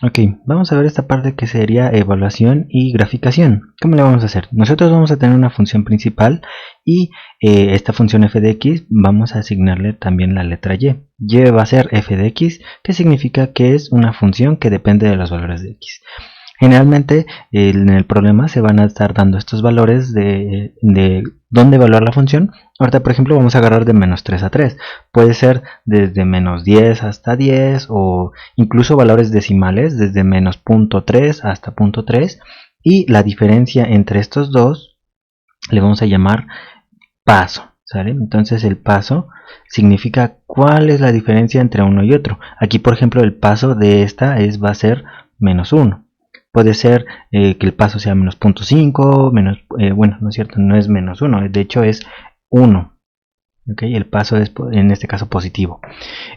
Ok, vamos a ver esta parte que sería evaluación y graficación. ¿Cómo le vamos a hacer? Nosotros vamos a tener una función principal y esta función f de x vamos a asignarle también la letra y. Y va a ser f de x, que significa que es una función que depende de los valores de x. Generalmente en el problema se van a estar dando estos valores de dónde evaluar la función. Ahorita por ejemplo vamos a agarrar de menos 3 a 3. Puede ser desde menos 10 hasta 10 o incluso valores decimales desde menos 0.3 hasta 0.3. Y la diferencia entre estos dos le vamos a llamar paso. ¿Sale? Entonces el paso significa cuál es la diferencia entre uno y otro. Aquí por ejemplo el paso de esta va a ser menos 1. Puede ser que el paso sea menos 0.5, menos, bueno, no es cierto, no es menos 1, de hecho es 1. ¿Okay? El paso es en este caso positivo.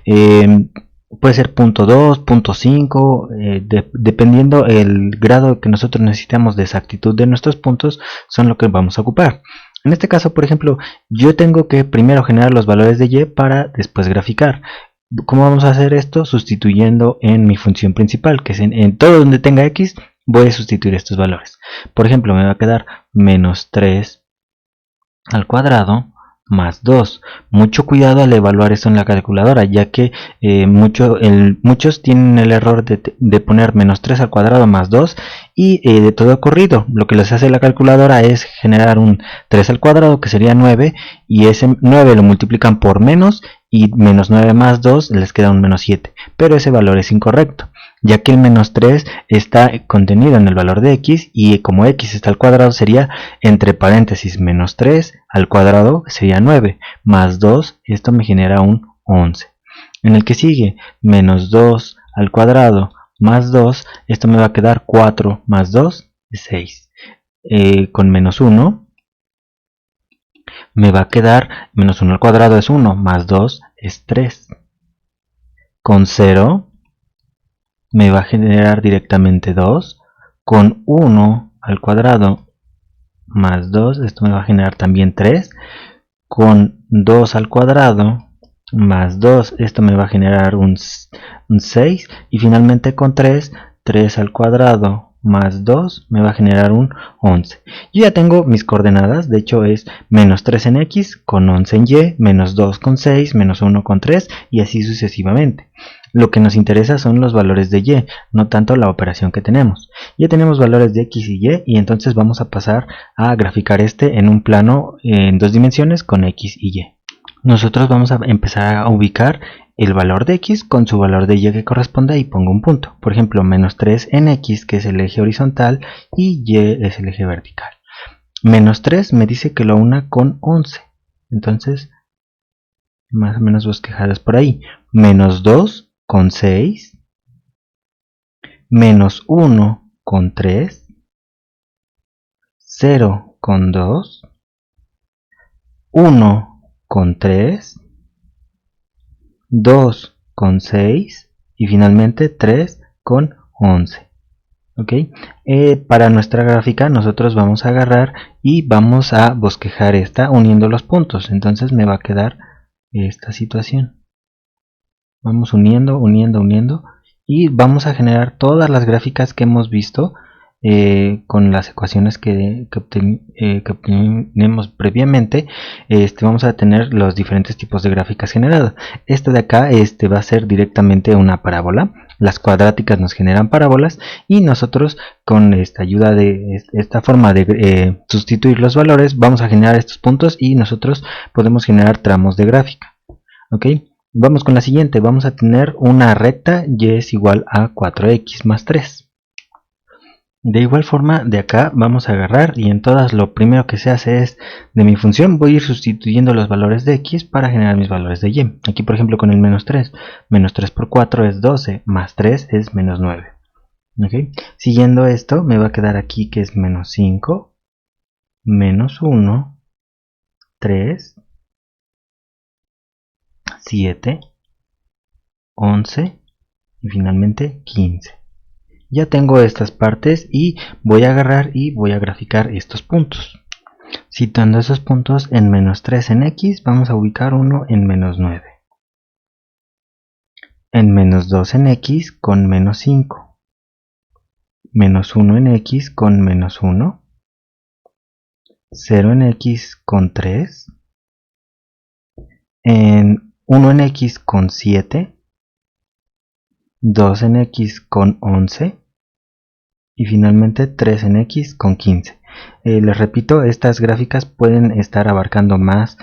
Puede ser 0.2, 0.5, dependiendo el grado que nosotros necesitamos de exactitud de nuestros puntos, son lo que vamos a ocupar. En este caso, por ejemplo, yo tengo que primero generar los valores de y para después graficar. ¿Cómo vamos a hacer esto? Sustituyendo en mi función principal, que es en todo donde tenga x, voy a sustituir estos valores. Por ejemplo, me va a quedar menos 3 al cuadrado más 2. Mucho cuidado al evaluar esto en la calculadora, ya que muchos tienen el error de poner menos 3 al cuadrado más 2 y de todo corrido. Lo que les hace la calculadora es generar un 3 al cuadrado, que sería 9, y ese 9 lo multiplican por menos, y menos 9 más 2 les queda un menos 7. Pero ese valor es incorrecto, ya que el menos 3 está contenido en el valor de x, y como x está al cuadrado sería entre paréntesis menos 3 al cuadrado sería 9, más 2, esto me genera un 11. En el que sigue, menos 2 al cuadrado más 2, esto me va a quedar 4 más 2 es 6. Con menos 1 me va a quedar, menos 1 al cuadrado es 1, más 2 es 3. Con 0 me va a generar directamente 2. Con 1 al cuadrado más 2, esto me va a generar también 3. Con 2 al cuadrado más 2, esto me va a generar un 6. Y finalmente con 3 al cuadrado más 2 me va a generar un 11. Yo ya tengo mis coordenadas, de hecho es menos 3 en x con 11 en y, menos 2 con 6, menos 1 con 3 y así sucesivamente. Lo que nos interesa son los valores de y, no tanto la operación que tenemos. Ya tenemos valores de x y entonces vamos a pasar a graficar este en un plano en dos dimensiones con x y y. Nosotros vamos a empezar a ubicar el valor de x con su valor de y que corresponda y pongo un punto. Por ejemplo, menos 3 en x, que es el eje horizontal, y y es el eje vertical. Menos 3 me dice que lo una con 11. Entonces, más o menos bosquejadas por ahí. Menos 2 con 6. Menos 1 con 3. 0 con 2. 1 con 3. 2 con 6 y finalmente 3 con 11. ¿Ok? Para nuestra gráfica nosotros vamos a agarrar y vamos a bosquejar esta uniendo los puntos. Entonces me va a quedar esta situación. Vamos uniendo, uniendo, uniendo y vamos a generar todas las gráficas que hemos visto con las ecuaciones que obtenemos previamente. Vamos a tener los diferentes tipos de gráficas generadas. Esta de acá va a ser directamente una parábola. Las cuadráticas nos generan parábolas y nosotros con esta ayuda de esta forma de sustituir los valores vamos a generar estos puntos y nosotros podemos generar tramos de gráfica. ¿Ok? Vamos con la siguiente. Vamos a tener una recta y es igual a 4x más 3. De igual forma, de acá vamos a agarrar y en todas lo primero que se hace es de mi función voy a ir sustituyendo los valores de x para generar mis valores de y. Aquí por ejemplo con el menos 3. Menos 3 por 4 es 12, más 3 es menos 9. ¿Okay? Siguiendo esto me va a quedar aquí que es menos 5, menos 1, 3, 7, 11 y finalmente 15. Ya tengo estas partes y voy a agarrar y voy a graficar estos puntos. Citando esos puntos en menos 3 en x, vamos a ubicar uno en menos 9. En menos 2 en x con menos 5. menos 1 en x con menos 1, 0 en x con 3, en 1 en x con 7, 2 en x con 11 y finalmente 3 en x con 15. Les repito, estas gráficas pueden estar abarcando más,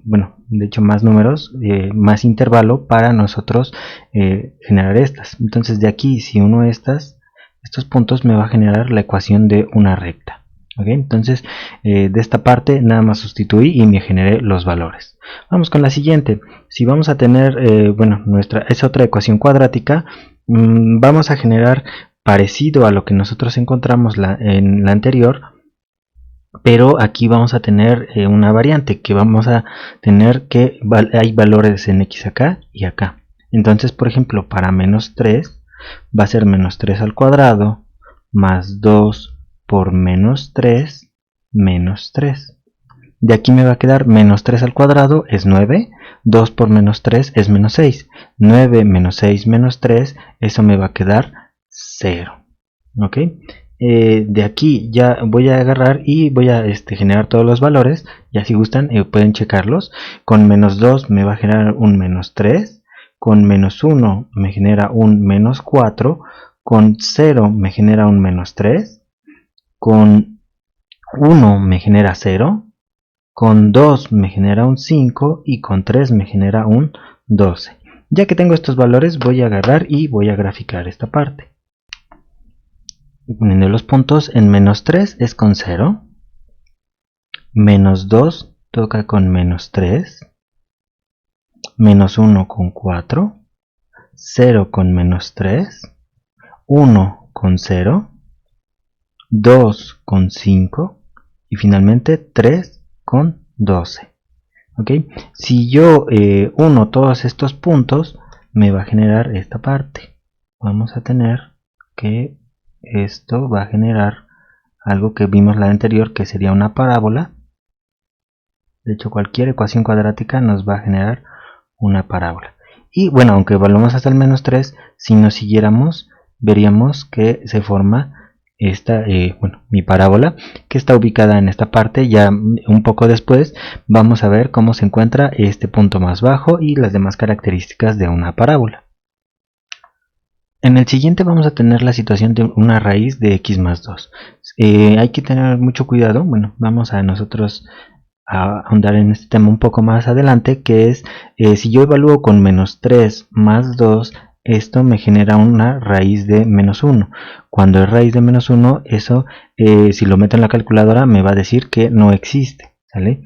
bueno, de hecho más números, más intervalo para nosotros generar estas. Entonces de aquí, si uno estos puntos, me va a generar la ecuación de una recta. ¿Okay? Entonces de esta parte nada más sustituí y me generé los valores. Vamos con la siguiente. Si vamos a tener, bueno, es otra ecuación cuadrática, vamos a generar parecido a lo que nosotros encontramos en la anterior, pero aquí vamos a tener una variante, que vamos a tener que hay valores en x acá y acá. Entonces, por ejemplo, para menos 3 va a ser menos 3 al cuadrado más 2 por menos 3 menos 3. De aquí me va a quedar menos 3 al cuadrado es 9, 2 por menos 3 es menos 6, 9 menos 6 menos 3, eso me va a quedar 0. ¿Ok? De aquí ya voy a agarrar y voy a generar todos los valores. Ya si gustan pueden checarlos. Con menos 2 me va a generar un menos 3. Con menos 1 me genera un menos 4. Con 0 me genera un menos 3. Con 1 me genera 0. Con 2 me genera un 5 y con 3 me genera un 12. Ya que tengo estos valores voy a agarrar y voy a graficar esta parte. Poniendo los puntos, en menos 3 es con 0, menos 2 toca con menos 3, menos 1 con 4, 0 con menos 3, 1 con 0, 2 con 5 y finalmente 3 con 12. ¿Okay? Si yo uno todos estos puntos, me va a generar esta parte. Vamos a tener que esto va a generar algo que vimos la anterior, que sería una parábola. De hecho, cualquier ecuación cuadrática nos va a generar una parábola. Y bueno, aunque evaluemos hasta el menos 3, si nos siguiéramos, veríamos que se forma esta, bueno, mi parábola, que está ubicada en esta parte. Ya un poco después vamos a ver cómo se encuentra este punto más bajo y las demás características de una parábola. En el siguiente vamos a tener la situación de una raíz de x más 2. Hay que tener mucho cuidado. Bueno, vamos a nosotros a ahondar en este tema un poco más adelante, que es si yo evalúo con menos 3 más 2, esto me genera una raíz de menos 1. Cuando es raíz de menos 1, eso si lo meto en la calculadora me va a decir que no existe, ¿sale?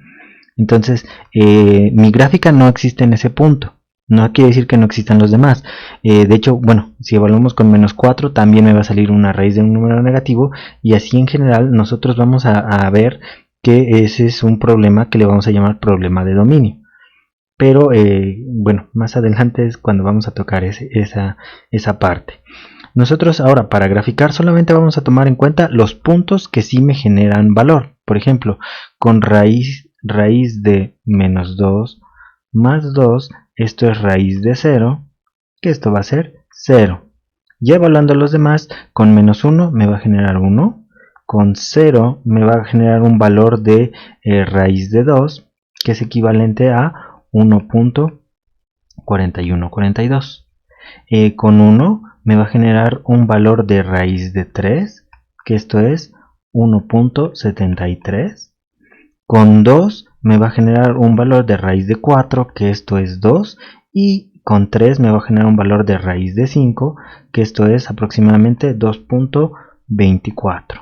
Entonces mi gráfica no existe en ese punto. No quiere decir que no existan los demás. De hecho, bueno, si evaluamos con menos 4 también me va a salir una raíz de un número negativo, y así en general nosotros vamos a ver que ese es un problema que le vamos a llamar problema de dominio. Pero bueno, más adelante es cuando vamos a tocar esa parte. Nosotros ahora para graficar solamente vamos a tomar en cuenta los puntos que sí me generan valor. Por ejemplo, con raíz de menos 2 más 2, esto es raíz de 0, que esto va a ser 0. Ya evaluando los demás, con menos 1 me va a generar 1, con 0 me va a generar un valor de raíz de 2, que es equivalente a 1.4142. Con 1 me va a generar un valor de raíz de 3, que esto es 1.73. Con 2 me va a generar un valor de raíz de 4, que esto es 2. Y con 3 me va a generar un valor de raíz de 5, que esto es aproximadamente 2.24.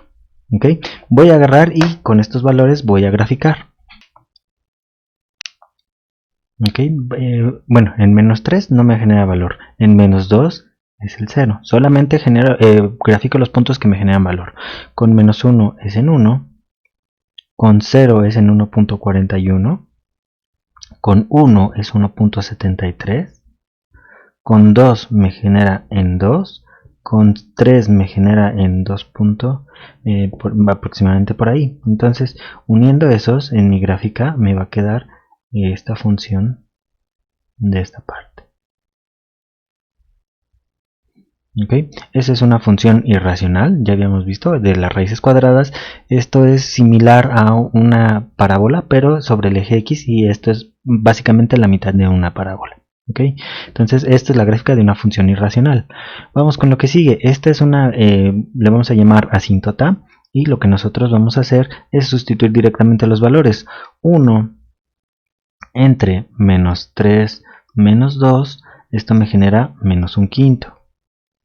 ¿Okay? Voy a agarrar y con estos valores voy a graficar. ¿Okay? Bueno, en menos 3 no me genera valor. En menos 2 es el 0. Solamente grafico los puntos que me generan valor. Con menos 1 es en 1. Con 0 es en 1.41. Con 1 es 1.73. Con 2 me genera en 2. Con 3 me genera en 2. Aproximadamente por ahí. Entonces, uniendo esos en mi gráfica me va a quedar esta función de esta parte. ¿Okay? Esa es una función irracional, ya habíamos visto, de las raíces cuadradas. Esto es similar a una parábola, pero sobre el eje X, y esto es básicamente la mitad de una parábola. ¿Okay? Entonces esta es la gráfica de una función irracional. Vamos con lo que sigue. Esta es una, le vamos a llamar asíntota, y lo que nosotros vamos a hacer es sustituir directamente los valores. 1 entre menos 3 menos 2, esto me genera menos un quinto,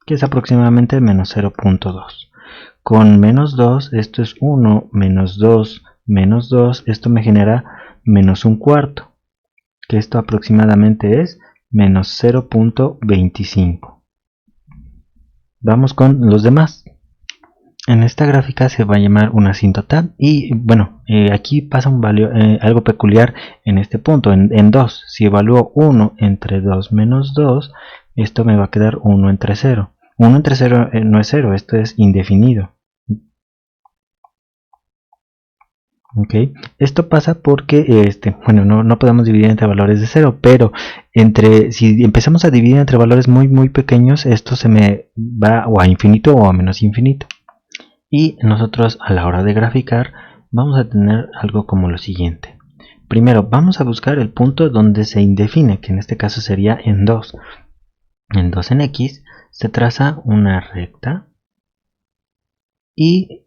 que es aproximadamente menos 0.2. Con menos 2, esto es 1 menos 2 menos 2, esto me genera menos un cuarto, que esto aproximadamente es menos 0.25. Vamos con los demás. En esta gráfica se va a llamar una asíntota, y bueno, aquí pasa algo peculiar en este punto, en 2. Si evalúo 1 entre 2 menos 2, esto me va a quedar 1 entre 0. 1 entre 0 no es 0, esto es indefinido. Okay. Esto pasa porque bueno, no podemos dividir entre valores de 0, pero si empezamos a dividir entre valores muy pequeños, esto se me va o a infinito o a menos infinito. Y nosotros, a la hora de graficar, vamos a tener algo como lo siguiente. Primero vamos a buscar el punto donde se indefine, que en este caso sería en 2. En 2 en X se traza una recta, y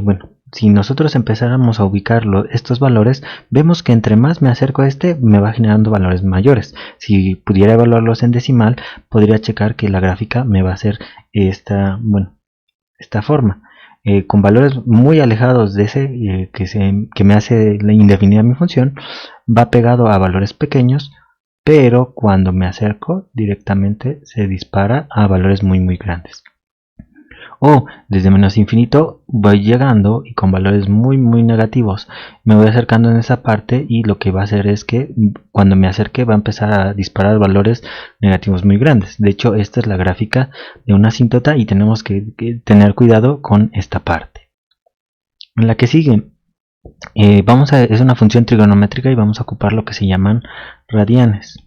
bueno, si nosotros empezáramos a ubicar estos valores, vemos que entre más me acerco a me va generando valores mayores. Si pudiera evaluarlos en decimal, podría checar que la gráfica me va a hacer esta forma. Con valores muy alejados de ese que me hace la indefinida mi función, va pegado a valores pequeños, pero cuando me acerco directamente se dispara a valores muy grandes. O desde menos infinito voy llegando y con valores muy negativos me voy acercando en esa parte, y lo que va a hacer es que cuando me acerque va a empezar a disparar valores negativos muy grandes. De hecho, esta es la gráfica de una asíntota y tenemos que tener cuidado con esta parte. En la que sigue, es una función trigonométrica y vamos a ocupar lo que se llaman radianes.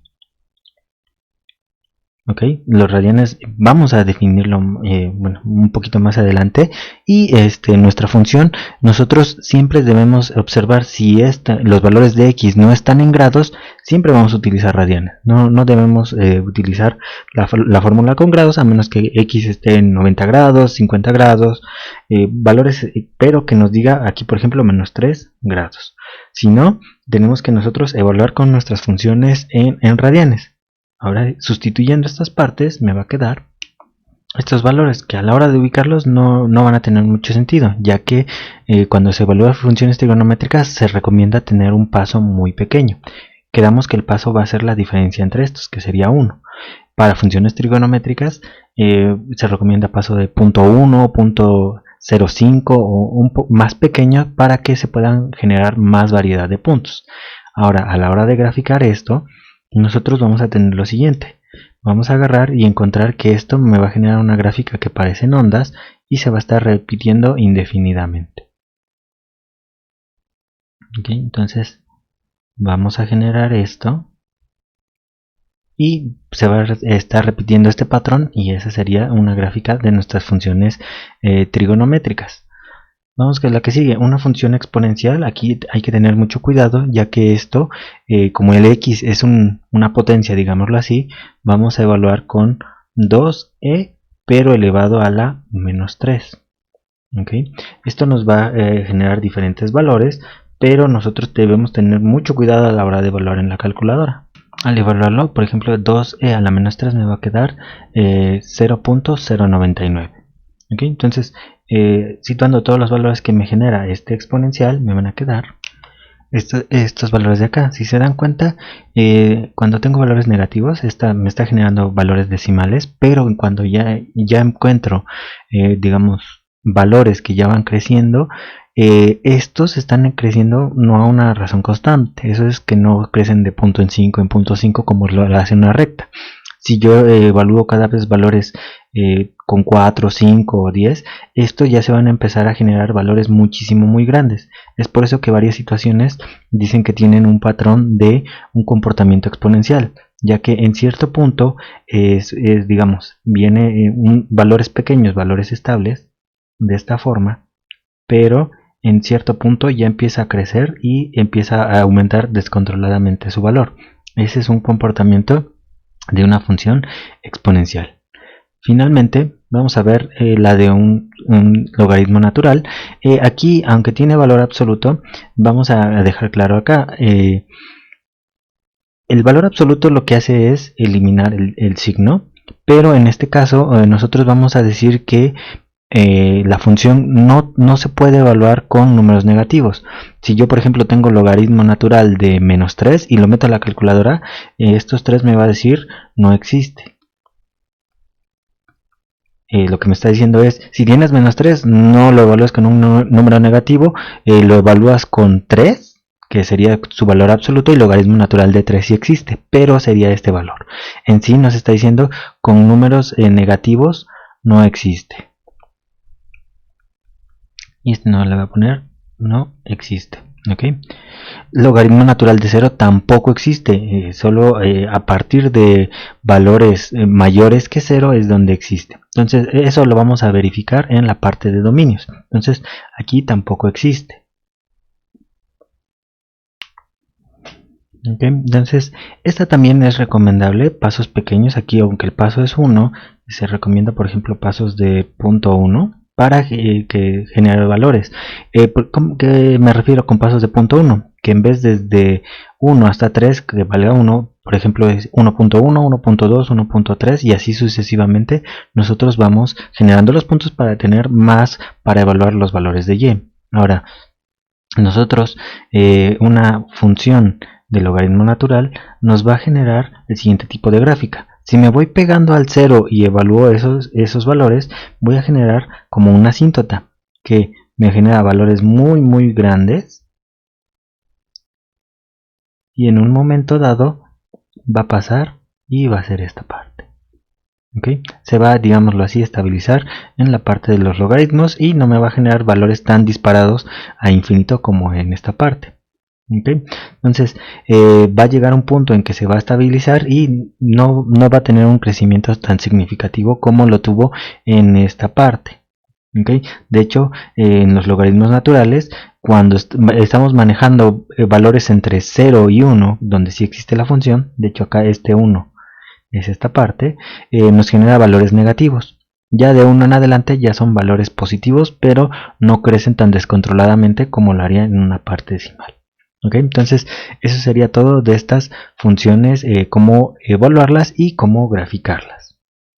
Okay, los radianes vamos a definirlo bueno, un poquito más adelante, y nuestra función, nosotros siempre debemos observar si los valores de X no están en grados, siempre vamos a utilizar radianes. No debemos utilizar la fórmula con grados, a menos que X esté en 90 grados, 50 grados, valores, pero que nos diga aquí por ejemplo menos 3 grados. Si no, tenemos que nosotros evaluar con nuestras funciones en radianes. Ahora, sustituyendo estas partes, me va a quedar estos valores, que a la hora de ubicarlos no van a tener mucho sentido, ya que cuando se evalúan funciones trigonométricas se recomienda tener un paso muy pequeño. Quedamos que el paso va a ser la diferencia entre estos, que sería 1. Para funciones trigonométricas se recomienda paso de 0.1, 0.05 o un poco más pequeño, para que se puedan generar más variedad de puntos. Ahora, a la hora de graficar esto, nosotros vamos a tener lo siguiente. Vamos a agarrar y encontrar que esto me va a generar una gráfica que parecen ondas y se va a estar repitiendo indefinidamente. Okay, entonces vamos a generar esto y se va a estar repitiendo este patrón, y esa sería una gráfica de nuestras funciones trigonométricas. Vamos con la que sigue, una función exponencial. Aquí hay que tener mucho cuidado, ya que esto, como el x es una potencia, digámoslo así, vamos a evaluar con 2e, pero elevado a la menos 3. ¿Okay? Esto nos va a generar diferentes valores, pero nosotros debemos tener mucho cuidado a la hora de evaluar en la calculadora. Al evaluarlo, por ejemplo, 2e a la menos 3 me va a quedar 0.099. ¿Okay? Entonces, situando todos los valores que me genera este exponencial, me van a quedar estos valores de acá. Si se dan cuenta, cuando tengo valores negativos, me está generando valores decimales, pero cuando ya encuentro, digamos, valores que ya van creciendo, estos están creciendo no a una razón constante. Eso es que no crecen de punto en 5 como lo hace una recta, Si yo evalúo cada vez valores con 4, 5 o 10, esto ya se van a empezar a generar valores muchísimo muy grandes. Es por eso que varias situaciones dicen que tienen un patrón de un comportamiento exponencial, ya que en cierto punto digamos, viene valores pequeños, valores estables, de esta forma, pero en cierto punto ya empieza a crecer y empieza a aumentar descontroladamente su valor. Ese es un comportamiento de una función exponencial. Finalmente, vamos a ver la de un logaritmo natural. Aquí, aunque tiene valor absoluto, vamos a dejar claro acá. El valor absoluto lo que hace es eliminar el signo, pero en este caso nosotros vamos a decir que la función no se puede evaluar con números negativos. Si yo por ejemplo tengo logaritmo natural de menos 3 y lo meto a la calculadora, estos 3 me va a decir no existe. Lo que me está diciendo es, si tienes menos 3, no lo evalúas con un número negativo, lo evalúas con 3, que sería su valor absoluto, y logaritmo natural de 3 sí existe, pero sería este valor. En sí nos está diciendo con números negativos no existe. Y este no le voy a poner, no existe. ¿Okay? Logaritmo natural de 0 tampoco existe, solo a partir de valores mayores que 0 es donde existe. Entonces eso lo vamos a verificar en la parte de dominios. Entonces aquí tampoco existe. ¿Okay? Entonces esta también es recomendable, pasos pequeños. Aquí aunque el paso es 1, se recomienda por ejemplo pasos de 0.1 para que genere valores. ¿Qué me refiero con pasos de 0.1? Que en vez desde 1 hasta 3 que valga 1, por ejemplo es 1.1, 1.2, 1.3 y así sucesivamente, nosotros vamos generando los puntos para tener más para evaluar los valores de y. Ahora, nosotros una función de logaritmo natural nos va a generar el siguiente tipo de gráfica. Si me voy pegando al 0 y evalúo esos valores, voy a generar como una asíntota que me genera valores muy grandes y en un momento dado va a pasar y va a ser esta parte. ¿Okay? Se va, digámoslo así, a estabilizar en la parte de los logaritmos y no me va a generar valores tan disparados a infinito como en esta parte. ¿Okay? Entonces va a llegar un punto en que se va a estabilizar y no va a tener un crecimiento tan significativo como lo tuvo en esta parte. ¿Okay? De hecho, en los logaritmos naturales, cuando estamos manejando valores entre 0 y 1, donde sí existe la función, de hecho acá este 1 es esta parte, nos genera valores negativos. Ya de 1 en adelante ya son valores positivos, pero no crecen tan descontroladamente como lo haría en una parte decimal. ¿Okay? Entonces eso sería todo de estas funciones, cómo evaluarlas y cómo graficarlas.